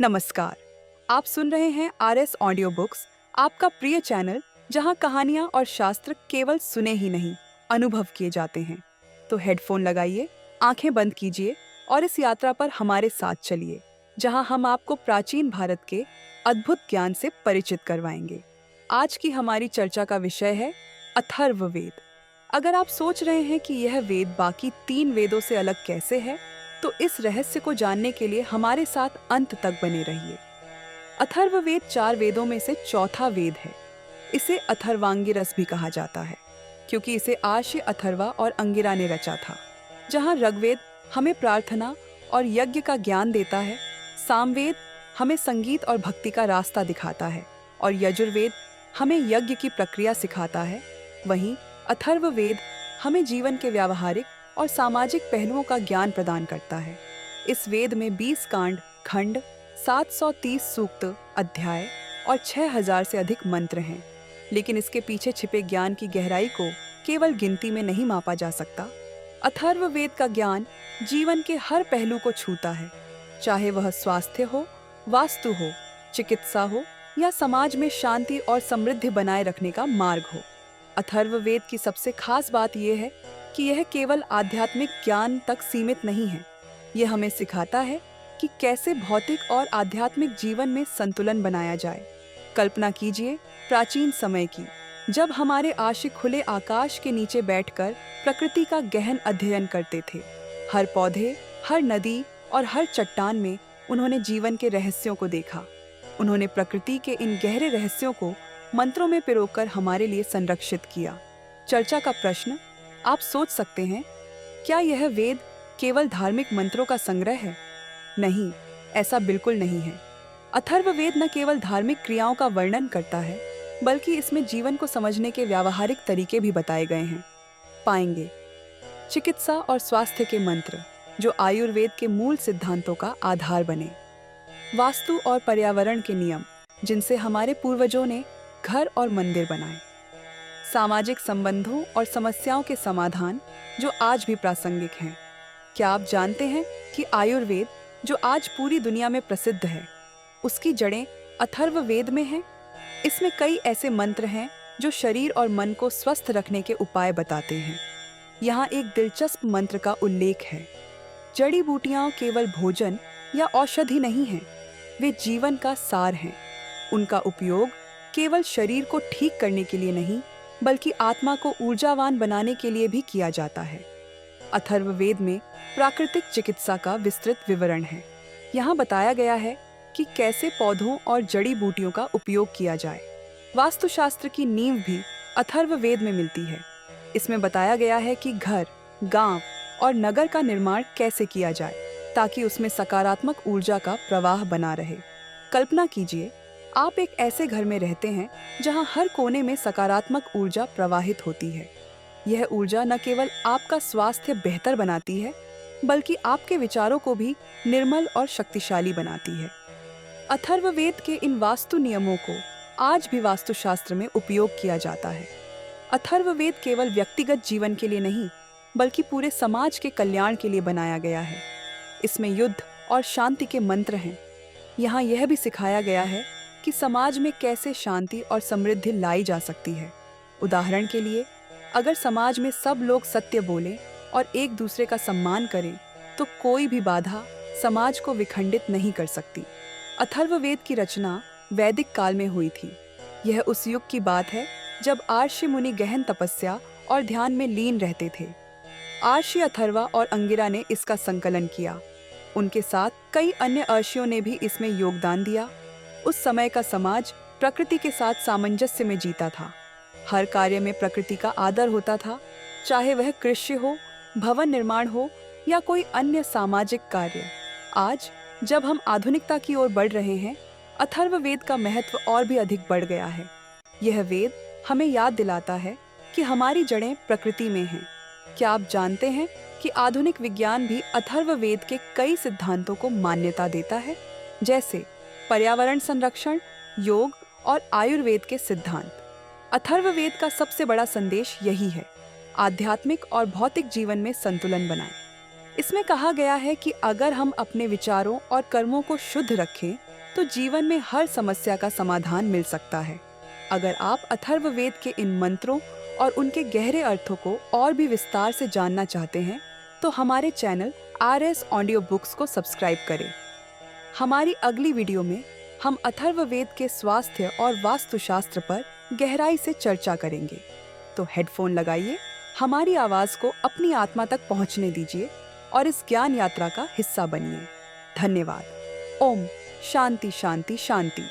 नमस्कार। आप सुन रहे हैं RS ऑडियो बुक्स, आपका प्रिय चैनल जहां कहानियां और शास्त्र केवल सुने ही नहीं, अनुभव किए जाते हैं। तो हेडफोन लगाइए, आंखें बंद कीजिए और इस यात्रा पर हमारे साथ चलिए, जहां हम आपको प्राचीन भारत के अद्भुत ज्ञान से परिचित करवाएंगे। आज की हमारी चर्चा का विषय है अथर्ववेद। अगर आप सोच रहे हैं कि यह वेद बाकी 3 वेदों से अलग कैसे है, तो इस रहस्य को जानने के लिए हमारे साथ अंत तक बने रहिए। अथर्ववेद 4 वेदों में से चौथा वेद है। इसे अथर्वांगिरस भी कहा जाता है, क्योंकि इसे आर्ष्य, अथर्वा और अंगिरा ने रचा था। जहाँ ऋग्वेद हमें प्रार्थना और यज्ञ का ज्ञान देता है, सामवेद हमें संगीत और भक्ति का रास्ता दिखाता है और यजुर्वेद हमें यज्ञ की प्रक्रिया सिखाता है, वहीं अथर्ववेद हमें जीवन के व्यावहारिक और सामाजिक पहलुओं का ज्ञान प्रदान करता है। इस वेद में 20 कांड, खंड, 730 सूक्त, अध्याय और 6000 से अधिक मंत्र हैं। लेकिन इसके पीछे छिपे ज्ञान की गहराई को केवल गिनती में नहीं मापा जा सकता। अथर्ववेद का ज्ञान जीवन के हर पहलू को छूता है, चाहे वह स्वास्थ्य हो, वास्तु हो, चिकित्सा हो या समाज में शांति और समृद्धि बनाए रखने का मार्ग हो। अथर्ववेद की सबसे खास बात यह है कि यह केवल आध्यात्मिक ज्ञान तक सीमित नहीं है। यह हमें सिखाता है कि कैसे भौतिक और आध्यात्मिक जीवन में संतुलन बनाया जाए। कल्पना कीजिए प्राचीन समय की, जब हमारे आर्षि खुले आकाश के नीचे बैठकर प्रकृति का गहन अध्ययन करते थे। हर पौधे, हर नदी और हर चट्टान में उन्होंने जीवन के रहस्यों को देखा। उन्होंने प्रकृति के इन गहरे रहस्यों को मंत्रों में पिरोकर हमारे लिए संरक्षित किया। चर्चा का प्रश्न, आप सोच सकते हैं, क्या यह वेद केवल धार्मिक मंत्रों का संग्रह है? नहीं, ऐसा बिल्कुल नहीं है। अथर्ववेद न केवल धार्मिक क्रियाओं का वर्णन करता है, बल्कि इसमें जीवन को समझने के व्यावहारिक तरीके भी बताए गए हैं। पाएंगे चिकित्सा और स्वास्थ्य के मंत्र, जो आयुर्वेद के मूल सिद्धांतों का आधार बने। वास्तु और पर्यावरण के नियम, जिनसे हमारे पूर्वजों ने घर और मंदिर बनाए। सामाजिक संबंधों और समस्याओं के समाधान, जो आज भी प्रासंगिक हैं। क्या आप जानते हैं कि आयुर्वेद, जो आज पूरी दुनिया में प्रसिद्ध है, उसकी जड़ें अथर्ववेद में हैं? इसमें कई ऐसे मंत्र हैं जो शरीर और मन को स्वस्थ रखने के उपाय बताते हैं। यहाँ एक दिलचस्प मंत्र का उल्लेख है। जड़ी बूटियाँ केवल भोजन या औषधि नहीं हैं, वे जीवन का सार हैं। उनका उपयोग केवल शरीर को ठीक करने के लिए नहीं, बल्कि आत्मा को ऊर्जावान बनाने के लिए भी किया जाता है। अथर्ववेद में प्राकृतिक चिकित्सा का विस्तृत विवरण है। यहाँ बताया गया है कि कैसे पौधों और जड़ी बूटियों का उपयोग किया जाए। वास्तुशास्त्र की नींव भी अथर्ववेद में मिलती है। इसमें बताया गया है कि घर, गांव और नगर का निर्माण कैसे किया जाए, ताकि उसमें सकारात्मक ऊर्जा का प्रवाह बना रहे। कल्पना कीजिए, आप एक ऐसे घर में रहते हैं जहां हर कोने में सकारात्मक ऊर्जा प्रवाहित होती है। यह ऊर्जा न केवल आपका स्वास्थ्य बेहतर बनाती है, बल्कि आपके विचारों को भी निर्मल और शक्तिशाली बनाती है। अथर्ववेद के इन वास्तु नियमों को आज भी वास्तुशास्त्र में उपयोग किया जाता है। अथर्ववेद केवल व्यक्तिगत जीवन के लिए नहीं, बल्कि पूरे समाज के कल्याण के लिए बनाया गया है। इसमें युद्ध और शांति के मंत्र हैं। यहाँ यह भी सिखाया गया है कि समाज में कैसे शांति और समृद्धि लाई जा सकती है। उदाहरण के लिए, अगर समाज में सब लोग सत्य बोलें और एक दूसरे का सम्मान करें, तो कोई भी बाधा समाज को विखंडित नहीं कर सकती। अथर्ववेद की रचना वैदिक काल में हुई थी। यह उस युग की बात है जब आर्ष्य मुनि गहन तपस्या और ध्यान में लीन रहते थे। आर्ष्य, अथर्वा और अंगिरा ने इसका संकलन किया। उनके साथ कई अन्य अर्षियों ने भी इसमें योगदान दिया। उस समय का समाज प्रकृति के साथ सामंजस्य में जीता था। हर कार्य में प्रकृति का आदर होता था, चाहे वह कृषि हो, भवन निर्माण हो या कोई अन्य सामाजिक कार्य। आज जब हम आधुनिकता की ओर बढ़ रहे हैं, अथर्ववेद का महत्व और भी अधिक बढ़ गया है। यह वेद हमें याद दिलाता है कि हमारी जड़ें प्रकृति में हैं। क्या आप जानते हैं कि आधुनिक विज्ञान भी अथर्ववेद के कई सिद्धांतों को मान्यता देता है, जैसे पर्यावरण संरक्षण, योग और आयुर्वेद के सिद्धांत। अथर्ववेद का सबसे बड़ा संदेश यही है, आध्यात्मिक और भौतिक जीवन में संतुलन बनाएं। इसमें कहा गया है कि अगर हम अपने विचारों और कर्मों को शुद्ध रखें, तो जीवन में हर समस्या का समाधान मिल सकता है। अगर आप अथर्ववेद के इन मंत्रों और उनके गहरे अर्थों को और भी विस्तार से जानना चाहते हैं, तो हमारे चैनल RS ऑडियो बुक्स को सब्सक्राइब करें। हमारी अगली वीडियो में हम अथर्ववेद के स्वास्थ्य और वास्तुशास्त्र पर गहराई से चर्चा करेंगे। तो हेडफोन लगाइए, हमारी आवाज को अपनी आत्मा तक पहुंचने दीजिए और इस ज्ञान यात्रा का हिस्सा बनिए। धन्यवाद। ओम शांति शांति शांति।